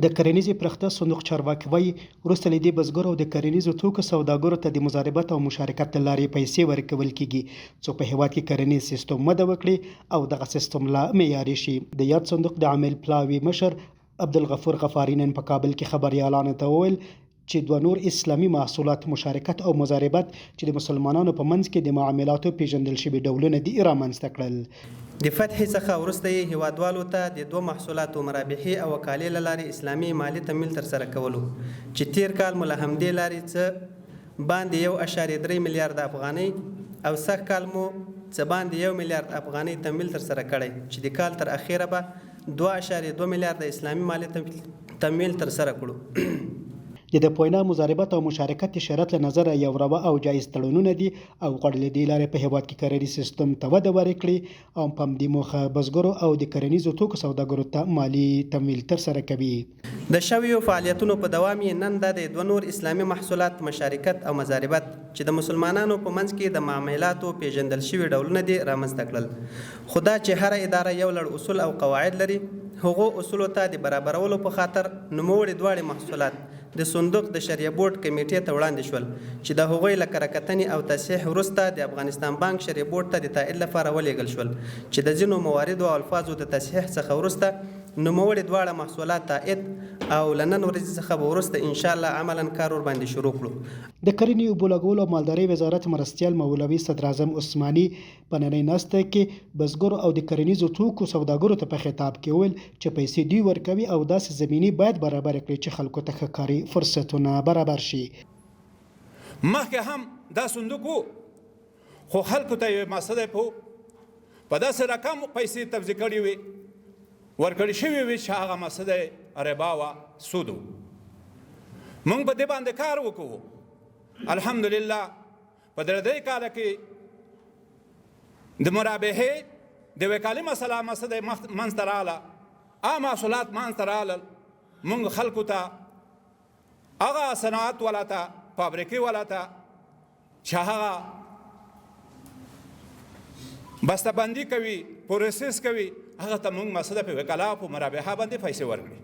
د کرنیزې پراختیا صندوق چارواکي وایي وروسته له دې بزګرو او د کرنیزو توکو سوداګرو ته د مضاربت او مشارکت له لارې پیسې ورکول کیږي څو په هیواد کې کرنیز سیستم وده وکړي او دغه سیستم لا معیاري شي. د یاد صندوق د عامل پلاوي مشر عبدالغفور غفاري نن په کابل کې خبریالانو ته وویل چې دوه نور اسلامي محصولات مشارکت او مضاربت چې د مسلمانانو په منځ کې د معاملاتو پیژندل شوي ډولونه دي رامنځته کړل. د فتح څخه وروسته یې هیوادوالو ته د دوه محصولاتو مرابحي او وکالې له لارې اسلامي مالي تمویل ترسره کولو چې تیر کال مو له همدې لارې څه باندې 1.3 میلیارد افغانۍ او سږ کال مو څه باندې 1 میلیارد افغانۍ تمویل ترسره کړی چې د کال تر اخیره به 2.2 میلیارد اسلامي مالي تمویل ترسره کړو. د پوینا مضاربت او مشارکت شرط له نظره یو روا او جایز تړونونه دي او غوړ له دې لارې په هیواد کې کرنیز سیستم ته وده ورکړي او په همدې موخه بزګرو او د کرنیزو توکو سوداګرو ته مالي تمویل ترسره کوي. د شویو فعالیتونو په دوام یې نن د دوه نور اسلامي محصولات مشارکت او مضاربت چې د مسلمانانو په منځ کې د معاملاتو پیژندل شوي ډولونه دي رامنځته کړل. خو دا چې هر اداره یو لړ اصول او قواعد لري هغو اصولو ته د برابرولو په خاطر نوموړي دواړه محصولات د صندوق د شریعه بورډ کمیټې ته وړاندې شول چې د هغوی له کره کتنې او تصحیح وروسته د افغانستان بانک شریعه بورډ ته د تایید لپاره ولېږل شول چې د ځینو مواردو او الفاظو د تصحیح څخه وروسته نوموړي دواړه محصولات تایید او له نن ورځې څخه به وروسته انشاءالله عملا کار ورباندې شروع کړو. د کرنې اوبو لګولو او مالدارۍ وزارت مرستیال مولوي صدراعظم عثماني په نننۍ ناسته کې بزګرو او د کرنیزو توکو سوداګرو ته په خطاب کې وویل چې پیسې دوی ورکوي او داسې زمینې باید برابر کړي چې خلکو ته ښه کاري فرصتونه برابر شي. مخکې هم دا صندوق و خو خلکو ته یې مسله په داسې رقم پیسې توزیع کړي وي ورکړی شوي وي چې هغه مسله ربا وه سود و. موږ په دې باندې کار وکړو. الحمدلله په درې کاله کې د مرابحې د وکالې مسله منځ ته راغله عام محصولات منځ ته راغلل. موږ خلکو ته هغه صنعت والا ته فابریکې والا ته چې هغه بسته‌بندي کوي پروسس کوي هغه ته موږ مسله په وکاله په مرابحه باندې پیسې ورکړي.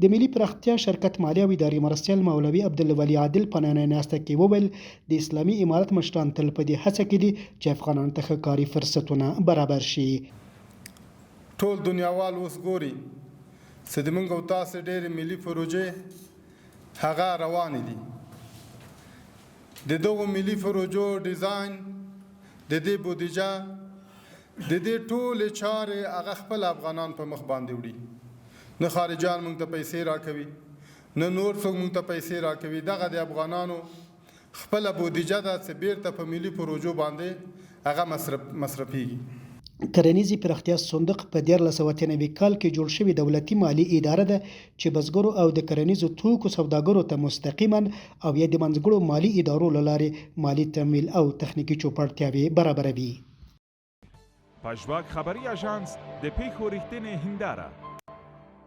د ملي پراختیا شرکت مالي او اداري مرستیال مولوي عبدالولي عادل په نننۍ ناسته کې وویل د اسلامي امارت مشران تل په دې هڅه کې دي چې افغانانو ته ښه کاري فرصتونه برابر شي. ټول دنیاوال اوس ګوري چې د موږ او تاسو ډېرې ملي پروژې هغه روانې دي. د دغو ملي پروژو ډیزاین د دې بودیجه د دې ټولې چارې هغه خپل افغانان په مخ باندې وړي. نه خارجان موږ ته پیسې راکوي نه نور څوک موږ ته پیسې راکوي. دغه د افغانانو خپله بودیجه ده چې بیرته په ملي پروژو باندې هغه مصرفیږي. کرنیزې پراختیا صندوق په 1993 کال کې جوړ شوی دولتي مالی اداره ده چې بزګرو او د کرنیزو توکو سوداګرو ته مستقیما او یا د منځګړو مالی ادارو له لارې مالی تمویل او تخنیکي چوپړتیاوې برابروي. پژواک خبري اژانس د پیښو ریښتینې هنداره